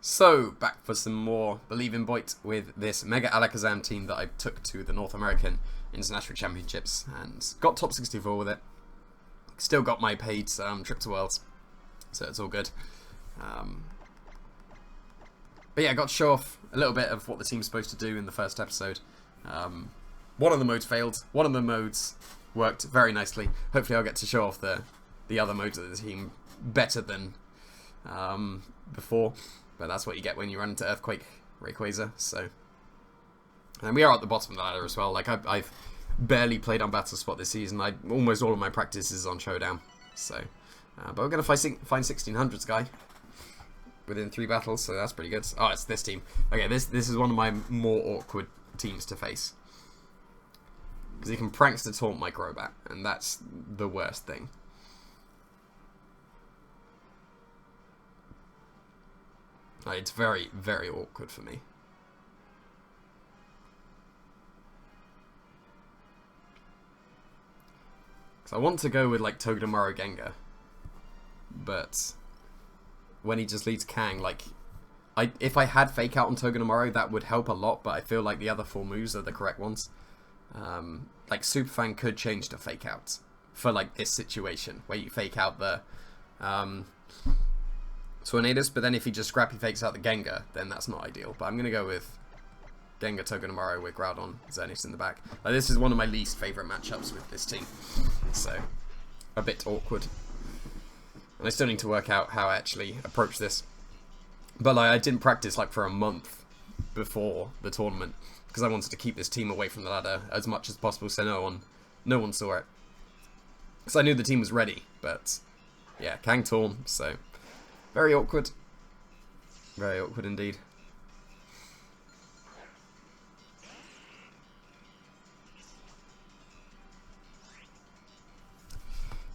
So, back for some more Believe in Boyt with this Mega Alakazam team that I took to the North American International Championships and got top 64 with it. Still got my paid trip to Worlds, so it's all good. But yeah, I got to show off a little bit of what the team's supposed to do in the first episode. One of the modes failed, one of the modes worked very nicely. Hopefully I'll get to show off the other modes of the team better than before. But that's what you get when you run into Earthquake, Rayquaza, so... And we are at the bottom of the ladder as well. Like, I've barely played on Battle Spot this season. Almost all of my practice is on Showdown, so... but we're going to find 1600s guy within 3 battles, so that's pretty good. Oh, it's this team. Okay, this is one of my more awkward teams to face. Because he can prankster taunt my Crobat, and that's the worst thing. It's very, very awkward for me. Because I want to go with, like, Togedemaru Gengar. But when he just leads Kang, like... if I had Fake Out on Togedemaru, that would help a lot, but I feel like the other 4 moves are the correct ones. Like, Superfang could change to Fake Out for, like, this situation, where you Fake Out the... Tornadus, but then if he just Scrappy Fakes out the Gengar, then that's not ideal. But I'm going to go with Gengar Togedemaru with Groudon, Xerneas in the back. This is one of my least favourite matchups with this team, so a bit awkward. And I still need to work out how I actually approach this. But like, I didn't practice like for a month before the tournament, because I wanted to keep this team away from the ladder as much as possible, so no one saw it. Because I knew the team was ready, but yeah, Kang Torn, so... Very awkward. Very awkward indeed.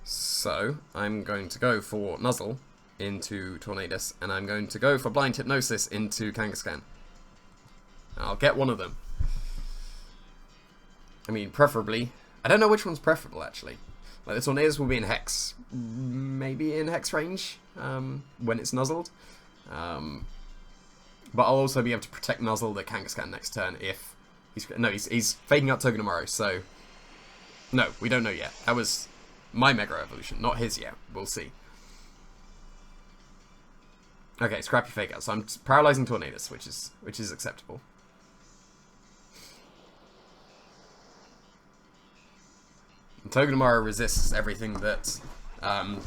So, I'm going to go for Nuzzle into Tornadus, and I'm going to go for Blind Hypnosis into Kangaskhan. I'll get one of them. I mean, preferably... I don't know which one's preferable, actually. Like, the Tornadus will be in Hex. Maybe in Hex range when it's Nuzzled. But I'll also be able to protect Nuzzle the Kangaskhan next turn if... he's faking out Togedemaru, so... No, we don't know yet. That was my Mega Evolution, not his yet. We'll see. Okay, Scrappy Fake Out. So I'm paralyzing Tornadus, which is acceptable. And Togedemaru resists everything that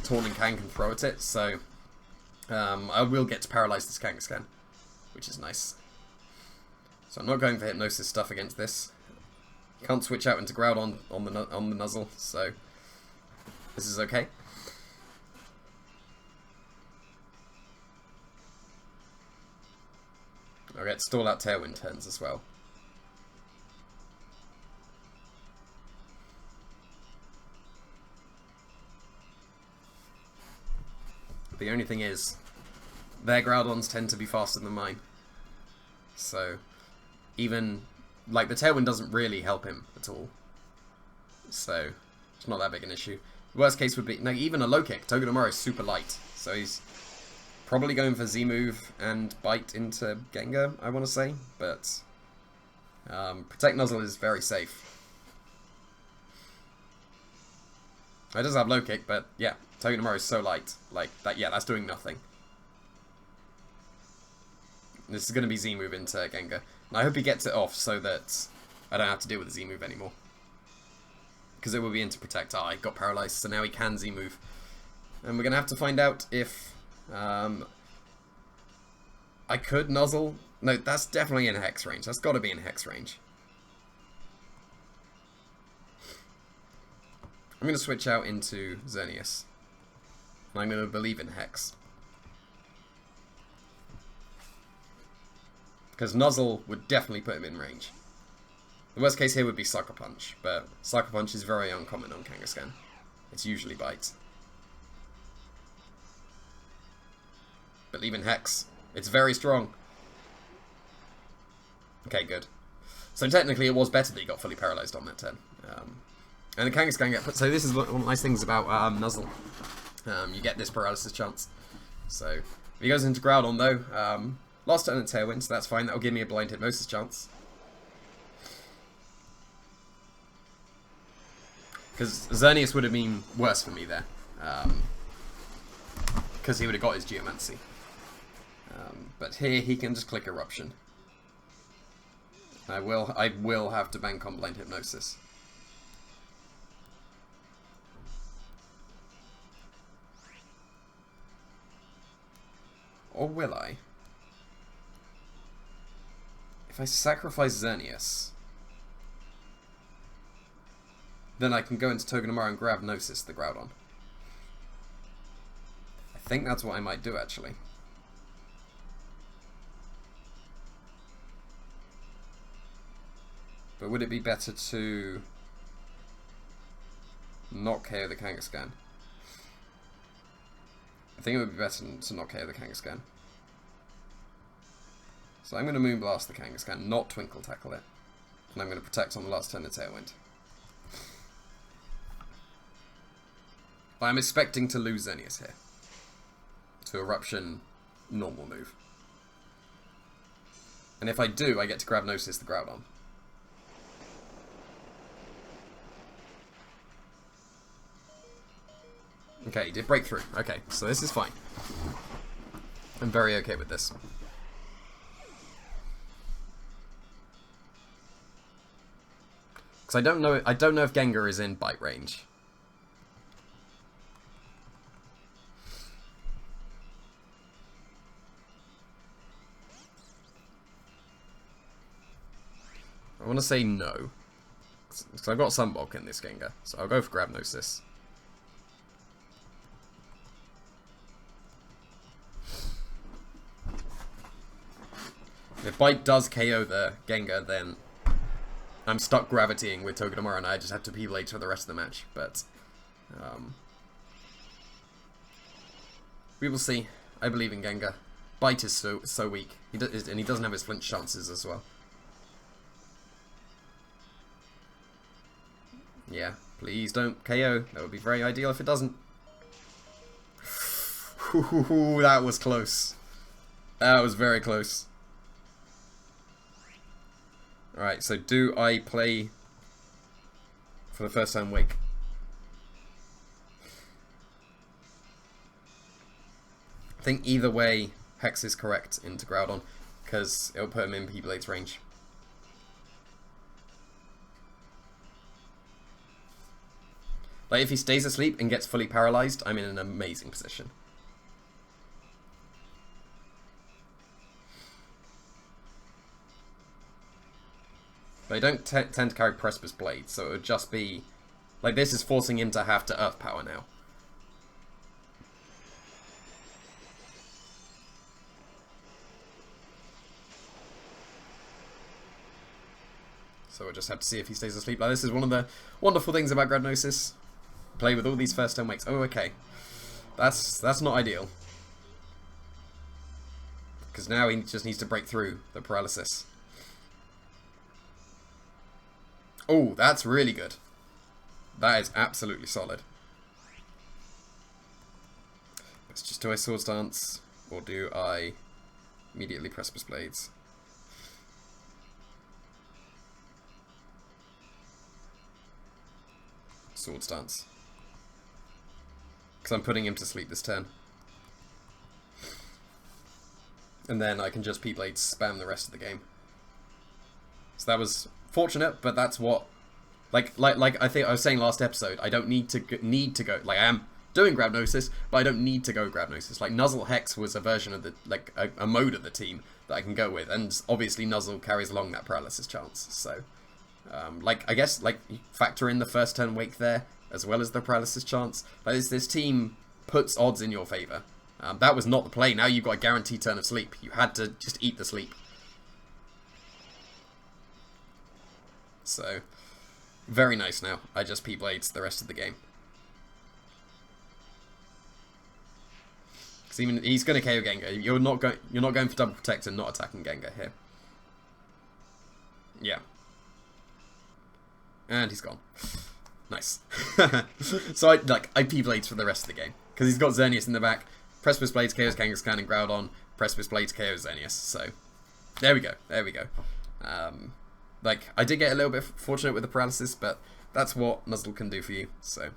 Torn and Kang can throw at it, so I will get to paralyze this Kangaskhan, which is nice. So I'm not going for Hypnosis stuff against this. Can't switch out into Groudon on the Nuzzle, so this is okay. I'll get Stall Out Tailwind turns as well. The only thing is, their Groudons tend to be faster than mine. So, even, like, the Tailwind doesn't really help him at all. So, it's not that big an issue. Worst case would be, no, even a low kick. Togedemaru is super light. So he's probably going for Z-move and Bite into Gengar, I want to say. But, Protect Nuzzle is very safe. It does have low kick, but yeah, Togedemaru is so light. Like, that, yeah, that's doing nothing. This is going to be Z-move into Gengar. And I hope he gets it off so that I don't have to deal with the Z-move anymore. Because it will be into Protect. I got paralyzed, so now he can Z-move. And we're going to have to find out if I could Nuzzle. No, that's definitely in Hex range. That's got to be in Hex range. I'm going to switch out into Xerneas. And I'm going to believe in Hex. Because Nuzzle would definitely put him in range. The worst case here would be Sucker Punch, but Sucker Punch is very uncommon on Kangaskhan. It's usually Bite. Believe in Hex. It's very strong. Okay, good. So technically it was better that he got fully paralyzed on that turn. And the Kangaskhan get put... So this is one of the nice things about Nuzzle. You get this paralysis chance. So if he goes into Groudon though, Last turn at Tailwind, so that's fine. That'll give me a blind Hypnosis chance. Because Xerneas would have been worse for me there. Because he would have got his Geomancy. But here he can just click Eruption. I will have to bank on blind Hypnosis. Or will I? If I sacrifice Xerneas, then I can go into Togedemaru and grab Gnosis, the Groudon. I think that's what I might do, actually. But would it be better to not KO the Kangaskhan? I think it would be better to not KO the Kangaskhan. So I'm going to Moonblast the Kangaskhan, not Twinkle Tackle it. And I'm going to protect on the last turn of Tailwind. I'm expecting to lose Xerneas here. To Eruption, normal move. And if I do, I get to grab Gnosis the Groudon. Okay, he did break through. Okay, so this is fine. I'm very okay with this. Because I don't know if Gengar is in bite range. I want to say no. Because I've got Sunbulk in this Gengar. So I'll go for Grab Gnosis. If Bite does KO the Gengar, then I'm stuck gravitying with Togedemaru and I just have to P-Blade for the rest of the match. But we will see. I believe in Gengar. Bite is so weak. And he doesn't have his flinch chances as well. Yeah, please don't KO. That would be very ideal if it doesn't. Ooh, that was close. That was very close. Alright, so do I play for the first time Wake? I think either way, Hex is correct into Groudon, because it'll put him in P-Blade's range. Like, if he stays asleep and gets fully paralyzed, I'm in an amazing position. But I don't tend to carry Precipice Blade, so it would just be... Like, this is forcing him to have to Earth Power now. So we'll just have to see if he stays asleep. Like, this is one of the wonderful things about Groudon. Play with all these first turn wakes. Oh, okay. That's not ideal. Because now he just needs to break through the paralysis. Oh, that's really good. That is absolutely solid. Let's just do I Sword Stance, or do I immediately Precipice Blades? Sword Stance. Because I'm putting him to sleep this turn. And then I can just P-Blade spam the rest of the game. So that was fortunate, but that's what... Like I think I was saying last episode, I don't need to go... Like, I am doing Grabnosis, but I don't need to go Grabnosis. Like, Nuzzle Hex was a version of the... Like, a mode of the team that I can go with. And obviously Nuzzle carries along that paralysis chance, so... like, I guess, like, factor in the first turn wake there, as well as the paralysis chance. Like, this team puts odds in your favour. That was not the play. Now you've got a guaranteed turn of sleep. You had to just eat the sleep. So, very nice now. I just P-Blades the rest of the game. Because even he's going to KO Gengar. You're not going for double protect and not attacking Gengar here. Yeah. And he's gone. Nice. So I P-Blades for the rest of the game. Because he's got Xerneas in the back. Precipice Blades, KOs Kangaskhan and Groudon. Precipice Blade KO Xerneas. So there we go. There we go. Like, I did get a little bit fortunate with the paralysis, but that's what Nuzzle can do for you. So,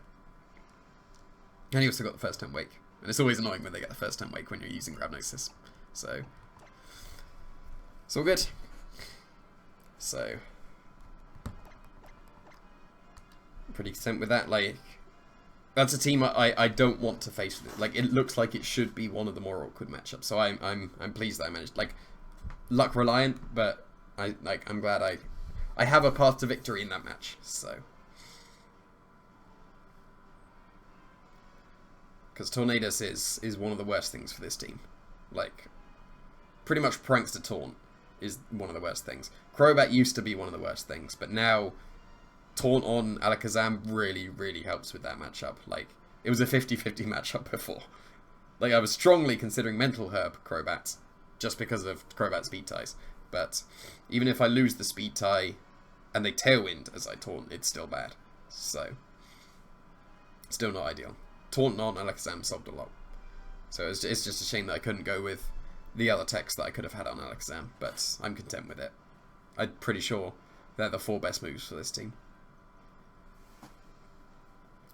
and he also got the first turn wake, and it's always annoying when they get the first turn wake when you're using Gravnosis. So it's all good. So pretty content with that. Like, that's a team I don't want to face. Like, it looks like it should be one of the more awkward matchups. So I'm pleased that I managed. Like, luck reliant, but I'm glad I have a path to victory in that match. So, because Tornadus is one of the worst things for this team. Like, pretty much Prankster Taunt is one of the worst things. Crobat used to be one of the worst things, but now Taunt on Alakazam really, really helps with that matchup. Like, it was a 50-50 matchup before. Like, I was strongly considering Mental Herb Crobat, just because of Crobat speed ties. But even if I lose the speed tie and they Tailwind as I Taunt, it's still bad. So, still not ideal. Taunt on Alakazam solved a lot. So it's just a shame that I couldn't go with the other techs that I could have had on Alakazam, but I'm content with it. I'm pretty sure they're the 4 best moves for this team.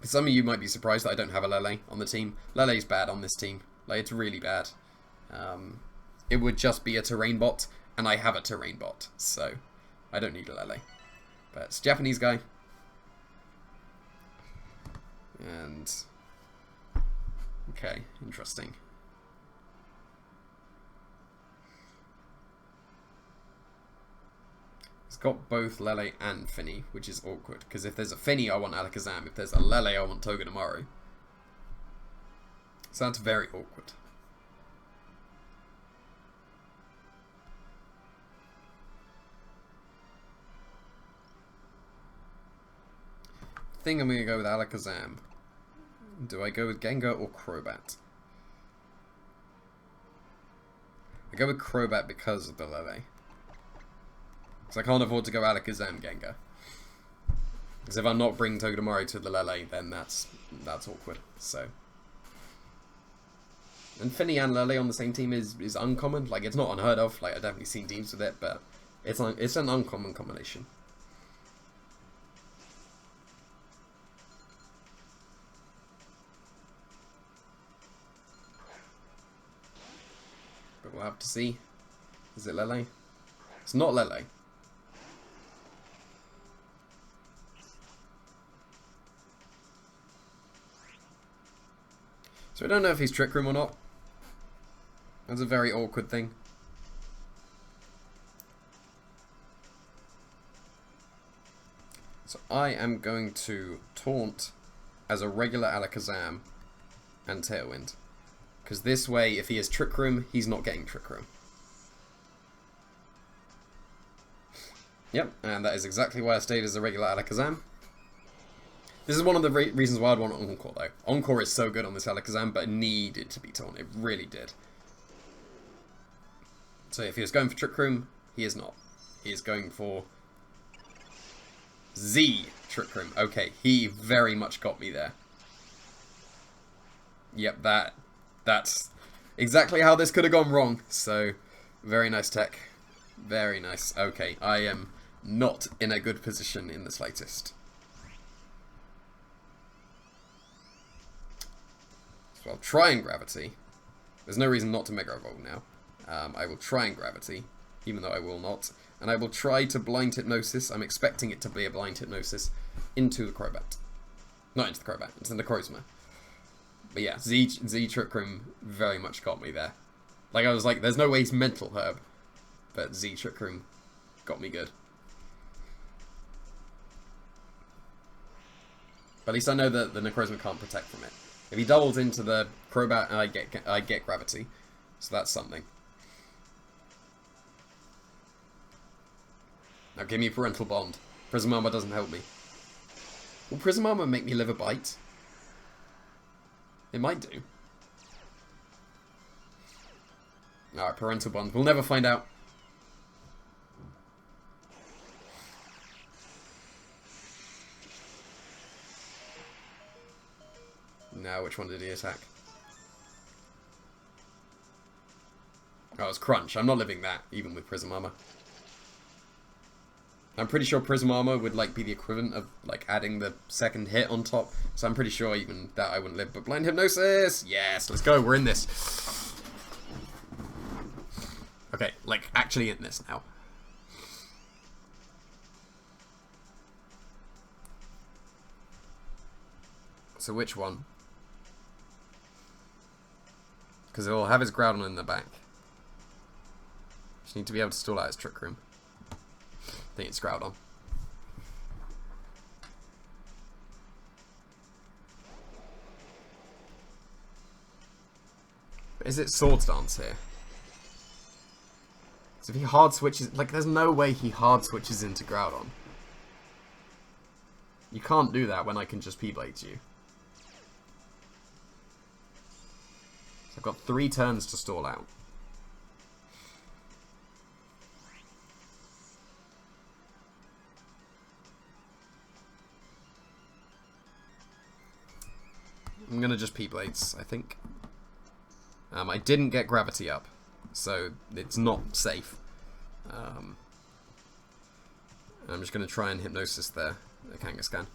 Some of you might be surprised that I don't have a Lele on the team. Lele's bad on this team. Like, it's really bad. It would just be a terrain bot, and I have a terrain bot, so I don't need a Lele. But it's a Japanese guy. And okay, interesting. It's got both Lele and Finny, which is awkward. Because if there's a Finny, I want Alakazam. If there's a Lele, I want Togedemaru. So that's very awkward. I think I'm going to go with Alakazam. Do I go with Gengar or Crobat? I go with Crobat because of the Lele. Because I can't afford to go Alakazam Gengar. Because if I'm not bringing Togedemaru to the Lele, then that's awkward. So, and Finny and Lele on the same team is uncommon. Like, it's not unheard of. Like, I've definitely seen teams with it, but it's an uncommon combination. But we'll have to see. Is it Lele? It's not Lele. So I don't know if he's Trick Room or not. That's a very awkward thing. So I am going to Taunt as a regular Alakazam and Tailwind. Because this way, if he is Trick Room, he's not getting Trick Room. Yep, and that is exactly why I stayed as a regular Alakazam. This is one of the reasons why I'd want Encore, though. Encore is so good on this Alakazam, but it needed to be Taunt. It really did. So if he was going for Trick Room, he is not. He is going for Z Trick Room. Okay, he very much got me there. Yep, that's exactly how this could have gone wrong. So, very nice tech. Very nice. Okay, I am not in a good position in the slightest. So I'll try and Gravity. There's no reason not to Mega Evolve now. I will try and Gravity, even though I will not. And I will try to Blind Hypnosis. I'm expecting it to be a Blind Hypnosis into the Crobat. Not into the Crobat, it's in the Crozma. But yeah, Z Trick Room very much got me there. Like, I was like, there's no way he's Mental Herb. But Z Trick Room got me good. But at least I know that the Necrozma can't protect from it. If he doubles into the Crobat, I get Gravity. So that's something. Now give me Parental Bond. Prism Armor doesn't help me. Will Prism Armor make me live a bite? It might do. Alright, Parental Bond. We'll never find out. Now, which one did he attack? Oh, it's Crunch. I'm not living that, even with Prism Armor. I'm pretty sure Prism Armor would, like, be the equivalent of, like, adding the second hit on top. So I'm pretty sure even that I wouldn't live. But Blind Hypnosis! Yes, let's go. We're in this. Okay, like, actually in this now. So which one? Because it'll have his Groudon in the back. Just need to be able to stall out his Trick Room. I think it's Groudon. Is it Swords Dance here? So if he hard switches... Like, there's no way he hard switches into Groudon. You can't do that when I can just P-Blade you. So I've got 3 turns to stall out. I'm gonna just P-Blades, I think. I didn't get Gravity up, so it's not safe. I'm just gonna try and Hypnosis there, the Kangaskhan.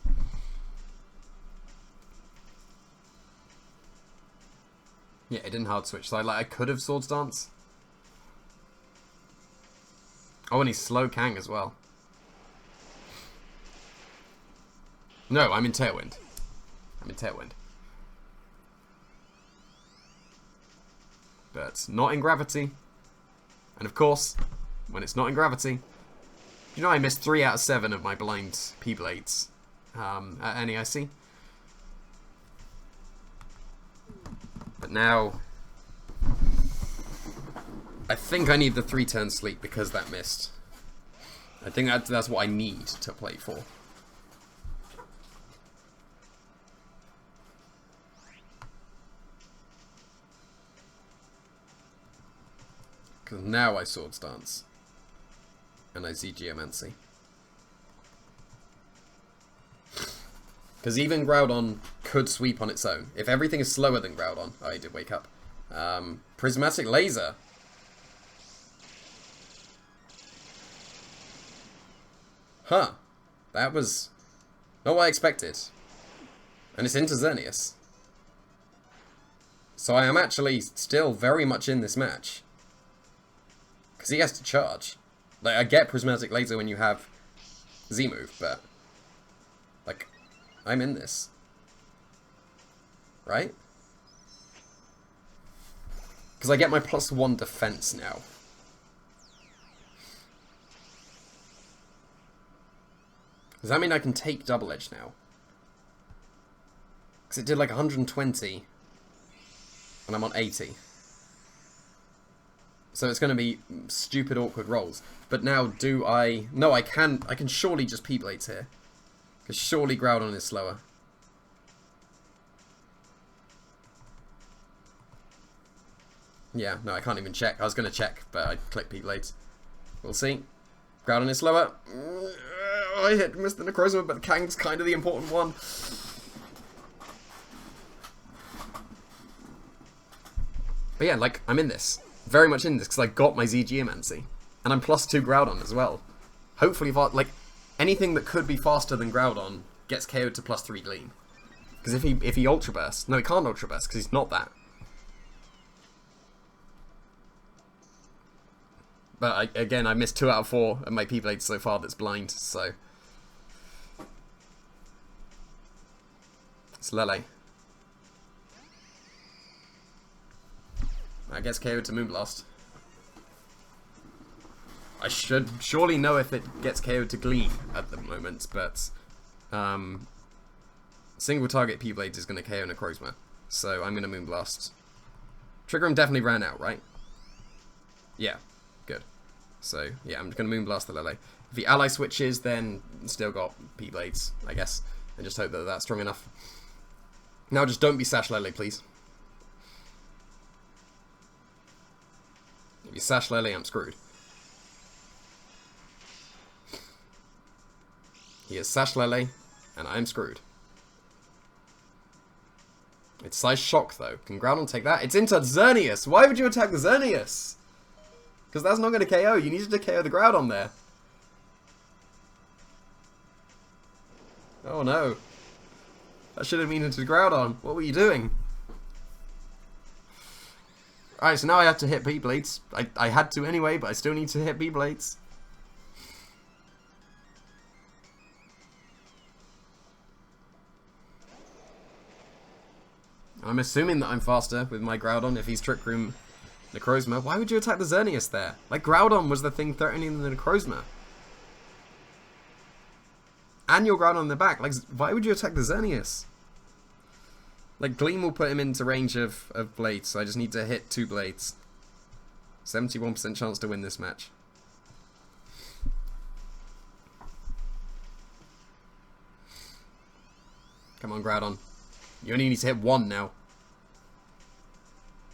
Yeah, it didn't hard switch, so I could have Swords Dance. Oh, and he's slow Kang as well. No, I'm in Tailwind. I'm in Tailwind. But not in Gravity. And of course, when it's not in Gravity, you know I missed 3 out of 7 of my blind P-Blades at NEIC. But now, I think I need the 3-turn sleep because that missed. I think that's what I need to play for. Because now I Swords Dance. And I Z-GEOMANCY. Because even Groudon could sweep on its own. If everything is slower than Groudon... Oh, I did wake up. Prismatic Laser. Huh. That was not what I expected. And it's into Xerneas. So I am actually still very much in this match. Because he has to charge. Like, I get Prismatic Laser when you have Z-move, but... Like, I'm in this. Right? Because I get my +1 defense now. Does that mean I can take Double Edge now? Because it did like 120. And I'm on 80. So it's going to be stupid, awkward rolls. But now, do I... No, I can surely just P-Blades here. Because surely Groudon is slower. Yeah, no, I can't even check. I was going to check, but I clicked P-Blades. We'll see. Groudon is slower. I hit Mr. Necrozma, but the Kang's kind of the important one. But yeah, like, I'm in this. Very much in this, because I got my Z-GEOMANCY. And I'm +2 Groudon as well. Hopefully, like, anything that could be faster than Groudon gets KO'd to +3 Gleam. Because if he Ultra Bursts... No, he can't Ultra Burst, because he's not that. But, again, I missed 2 out of 4 of my P-Blades so far that's blind, so... It's Lele. I guess KO to Moonblast. I should surely know if it gets KO to Gleam at the moment, but single target P-Blades is going to KO Necrozma, so I'm going to Moonblast. Trigger Room definitely ran out, right? Yeah, good. So yeah, I'm going to Moonblast the Lele. If the ally switches, then still got P-Blades, I guess, and just hope that that's strong enough. Now just don't be Sash Lele, please. If you Sash Lele, I'm screwed. He is Sash Lele, and I'm screwed. It's Size Shock, though. Can Groudon take that? It's into Xerneas! Why would you attack Xerneas? Because that's not going to KO. You needed to KO the Groudon there. Oh no. That should have been into the Groudon. What were you doing? Alright, so now I have to hit P-Blades. I had to anyway, but I still need to hit P-Blades. I'm assuming that I'm faster with my Groudon if he's Trick Room Necrozma. Why would you attack the Xerneas there? Like, Groudon was the thing threatening the Necrozma. And your Groudon in the back. Like, why would you attack the Xerneas? Like, Gleam will put him into range of Blades, so I just need to hit 2 Blades. 71% chance to win this match. Come on, Groudon. You only need to hit 1 now.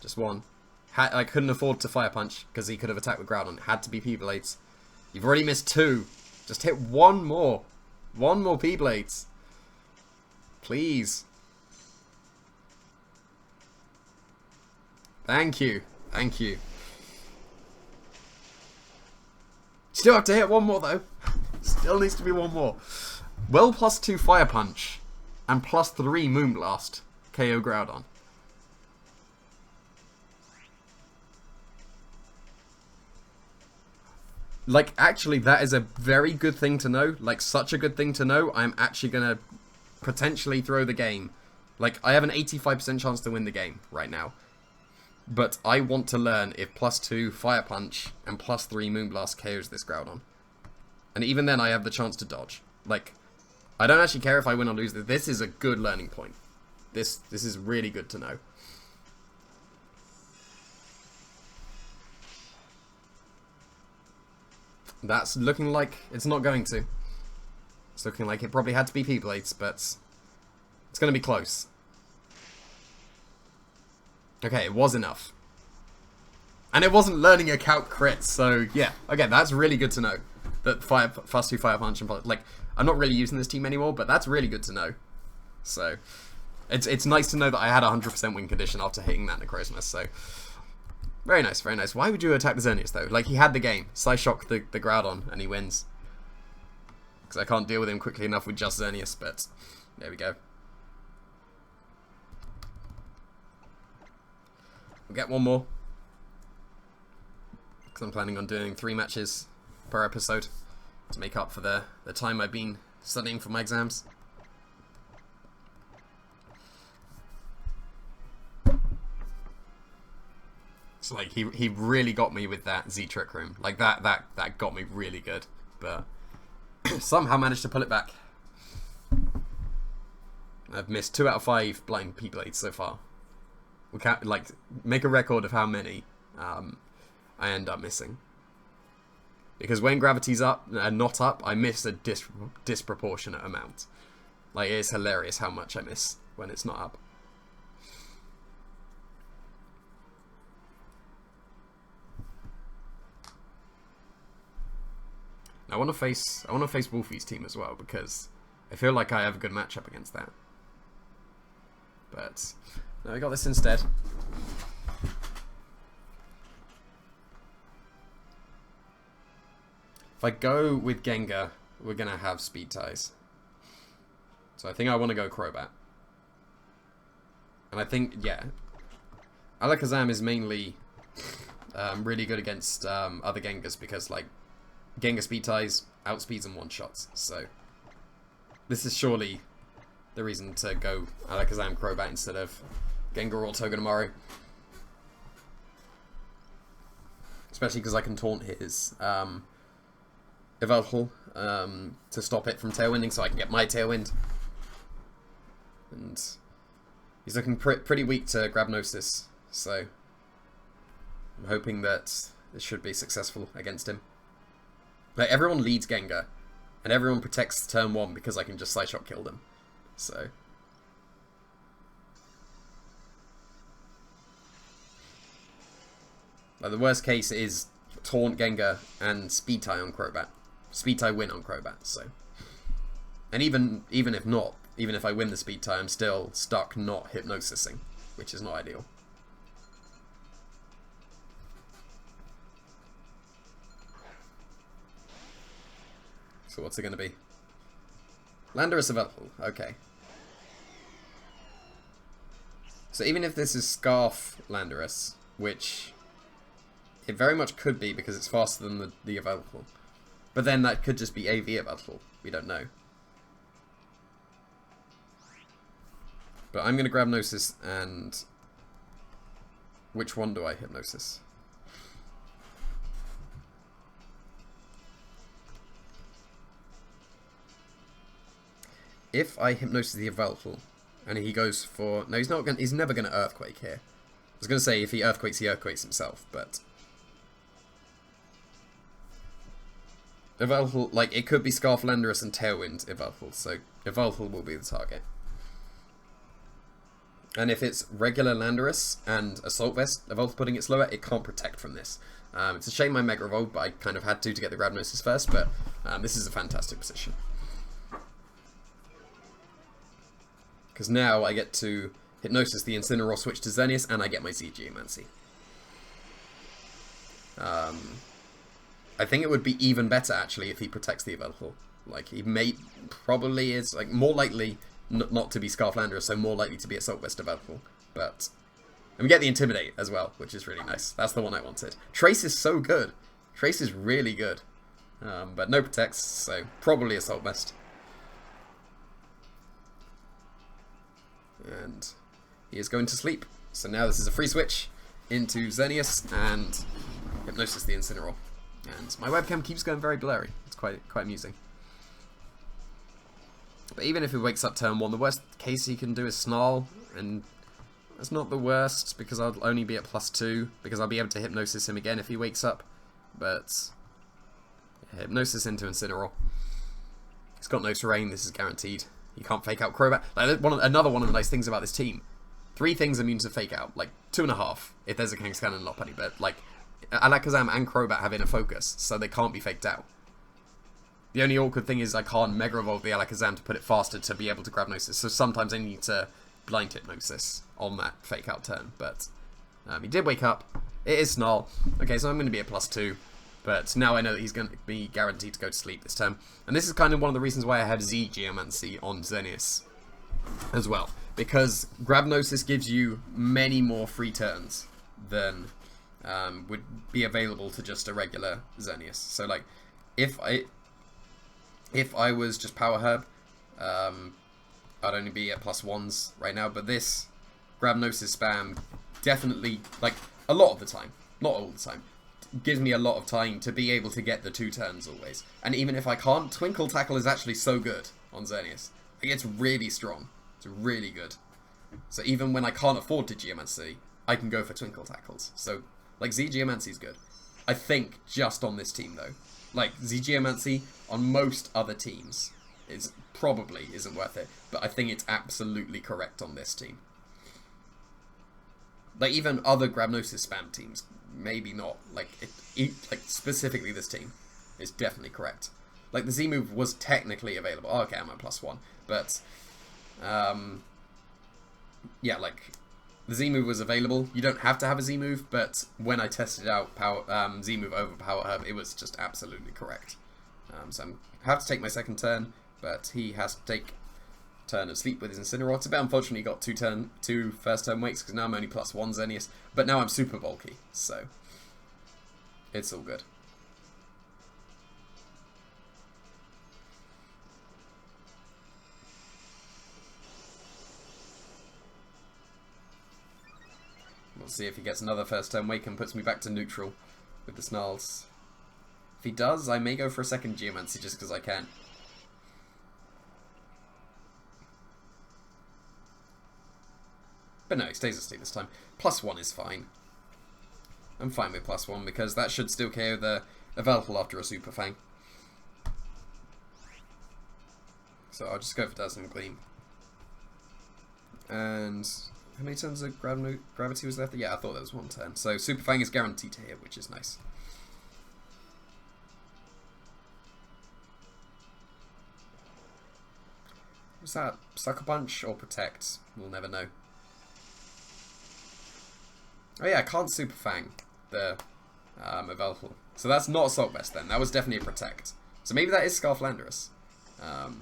Just 1. I couldn't afford to Fire Punch, because he could have attacked with Groudon. Had to be P-Blades. You've already missed 2. Just hit 1 more. 1 more P-Blades. Please. Thank you. Thank you. Still have to hit 1 more, though. Still needs to be 1 more. Well, plus 2 Fire Punch. And plus 3 Moonblast. KO Groudon. Like, actually, that is a very good thing to know. Like, such a good thing to know. I'm actually going to potentially throw the game. Like, I have an 85% chance to win the game right now. But I want to learn if plus 2 Fire Punch and plus 3 Moonblast KOs this Groudon. And even then, I have the chance to dodge. Like, I don't actually care if I win or lose. This is a good learning point. This is really good to know. That's looking like it's not going to. It's looking like it probably had to be P-Blades, but it's going to be close. Okay, it was enough. And it wasn't learning a calc crit, so yeah. Okay, that's really good to know. That plus 2 Fire Punch and like, I'm not really using this team anymore, but that's really good to know. So, it's nice to know that I had a 100% win condition after hitting that Necrozma, so... Very nice, very nice. Why would you attack the Xerneas, though? Like, he had the game. Psyshock the Groudon, and he wins. Because I can't deal with him quickly enough with just Xerneas, but there we go. We'll get 1 more. Because I'm planning on doing 3 matches per episode to make up for the time I've been studying for my exams. So like he really got me with that Z Trick Room. Like that got me really good. But somehow managed to pull it back. I've missed 2 out of 5 blind P-Blades so far. We can't like make a record of how many I end up missing. Because when gravity's up and not up, I miss a disproportionate amount. Like, it is hilarious how much I miss when it's not up. I want to face Wolfie's team as well, because I feel like I have a good matchup against that. But no, I got this instead. If I go with Gengar, we're gonna have speed ties. So I think I want to go Crobat. And I think, yeah, Alakazam is mainly really good against other Gengars because, like, Gengar speed ties outspeeds and one-shots. So this is surely the reason to go Alakazam Crobat instead of Gengar or Togedemaru. Especially because I can taunt his Yveltal to stop it from Tailwinding, so I can get my Tailwind. And he's looking pretty weak to Grabnosis, so I'm hoping that this should be successful against him. Like, everyone leads Gengar, and everyone protects turn 1 because I can just Psyshock kill them. So like, the worst case is taunt Gengar and speed tie on Crobat. Speed tie win on Crobat, so. And even if not, even if I win the speed tie, I'm still stuck not hypnosising, which is not ideal. So what's it going to be? Landorus available. Okay. So even if this is Scarf Landorus, which it very much could be because it's faster than the available. But then that could just be AV available. We don't know. But I'm going to grab Gnosis and... Which one do I Hypnosis? If I Hypnosis the Yveltal, and he goes for... No, he's not going. He's never going to Earthquake here. I was going to say if he Earthquakes himself, but... Yveltal, like, it could be Scarf Landorus and Tailwind Yveltal, so Yveltal will be the target. And if it's regular Landorus and Assault Vest, Yveltal putting it slower, it can't protect from this. It's a shame I Mega Evolved, but I kind of had to get the Grabnosis first, but this is a fantastic position. Because now I get to Hypnosis the Incineroar, switch to Xerneas, and I get my Z-GEOMANCY. I think it would be even better, actually, if he protects the Yveltal. Like, he probably is, like, more likely not to be Scarf Landorus, so more likely to be Assault Vest Yveltal. But, and we get the Intimidate as well, which is really nice. That's the one I wanted. Trace is so good. Trace is really good. But no protects, so probably Assault Vest. And he is going to sleep. So now this is a free switch into Xerneas and Hypnosis the Incineroar. And my webcam keeps going very blurry. It's quite amusing. But even if he wakes up turn 1, the worst case he can do is Snarl, and that's not the worst because I'll only be at +2 because I'll be able to Hypnosis him again if he wakes up. But yeah, Hypnosis into Incineroar. He's got no terrain. This is guaranteed. You can't fake out Crobat. Like, another one of the nice things about this team. 3 things immune to fake out. Like 2.5 if there's a Kangaskhan and Lopunny. But like Alakazam and Crobat have inner focus, so they can't be faked out. The only awkward thing is I can't Mega Evolve the Alakazam to put it faster to be able to grab Gnosis. So sometimes I need to blind Hypnosis on that fake out turn. But he did wake up. It is Snarl. Okay, so I'm going to be at +2. But now I know that he's going to be guaranteed to go to sleep this turn. And this is kind of one of the reasons why I have Z-GEOMANCY on Xerneas as well. Because Grabnosis gives you many more free turns than would be available to just a regular Xerneas. So like, if I was just Power Herb, I'd only be at +1s right now. But this Grabnosis spam definitely, like, a lot of the time, not all the time, gives me a lot of time to be able to get the 2 turns always. And even if I can't, Twinkle Tackle is actually so good on Xerneas. Like, it's really strong. It's really good. So even when I can't afford to Geomancy, I can go for Twinkle Tackles. So, like, Z-Geomancy is good. I think just on this team, though. Like, Z-Geomancy on most other teams probably isn't worth it. But I think it's absolutely correct on this team. Like, even other Grabnosis spam teams, maybe not. Like, like specifically this team is definitely correct. Like, the Z-move was technically available. Oh, okay, I'm at +1. But, yeah, like, the Z-move was available. You don't have to have a Z-move, but when I tested out Z-move over Power Herb, it was just absolutely correct. So I have to take my second turn, but he has to take turn of sleep with his Incineroar. It's a bit unfortunate he got 2 first turn wakes, because now I'm only +1 Xerneas, but now I'm super bulky, so it's all good. We'll see if he gets another first turn wake and puts me back to neutral with the Snarls. If he does, I may go for a second Geomancy just because I can. But no, he stays asleep this time. +1 is fine. I'm fine with +1 because that should still KO the Yveltal after a Super Fang. So I'll just go for Dazzling Gleam. And how many turns of Gravity was left? Yeah, I thought there was 1 turn. So Super Fang is guaranteed to hit, which is nice. Was that Sucker Punch or Protect? We'll never know. Oh yeah, I can't Super Fang the Yveltal. So that's not Assault Vest then. That was definitely a Protect. So maybe that is Scarf Landorus. But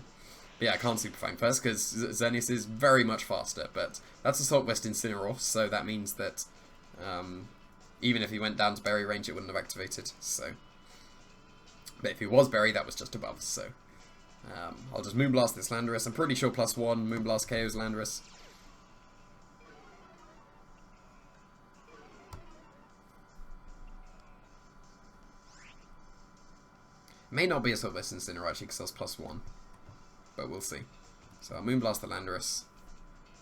yeah, I can't Super Fang first because Xerneas is very much faster, but that's Assault Vest Incineroar, so that means that even if he went down to Berry range, it wouldn't have activated. So, but if he was Berry, that was just above. So I'll just Moonblast this Landorus. I'm pretty sure +1 Moonblast KOs Landorus. May not be Assault Vest Incineroar actually because that's +1, but we'll see. So I'll Moonblast the Landorus,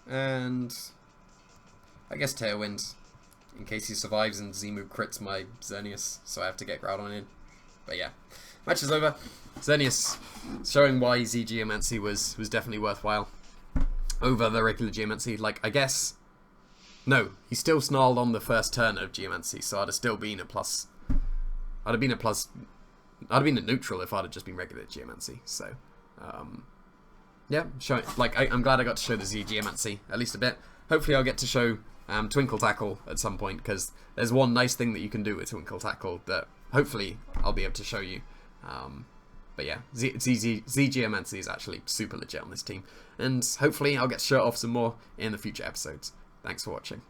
and I guess Tailwind, in case he survives and Z-move crits my Xerneas, so I have to get Groudon in. But yeah, match is over. Xerneas showing why Z-Geomancy was definitely worthwhile over the regular Geomancy. Like, I guess, no, he still snarled on the first turn of Geomancy, so I'd have still been a plus. I'd have been a neutral if I'd have just been regular Geomancy. So, yeah, I'm glad I got to show the Z-Geomancy at least a bit. Hopefully I'll get to show Twinkle Tackle at some point, because there's one nice thing that you can do with Twinkle Tackle that hopefully I'll be able to show you. But yeah, Z-Geomancy is actually super legit on this team, and hopefully I'll get to show it off some more in the future episodes. Thanks for watching.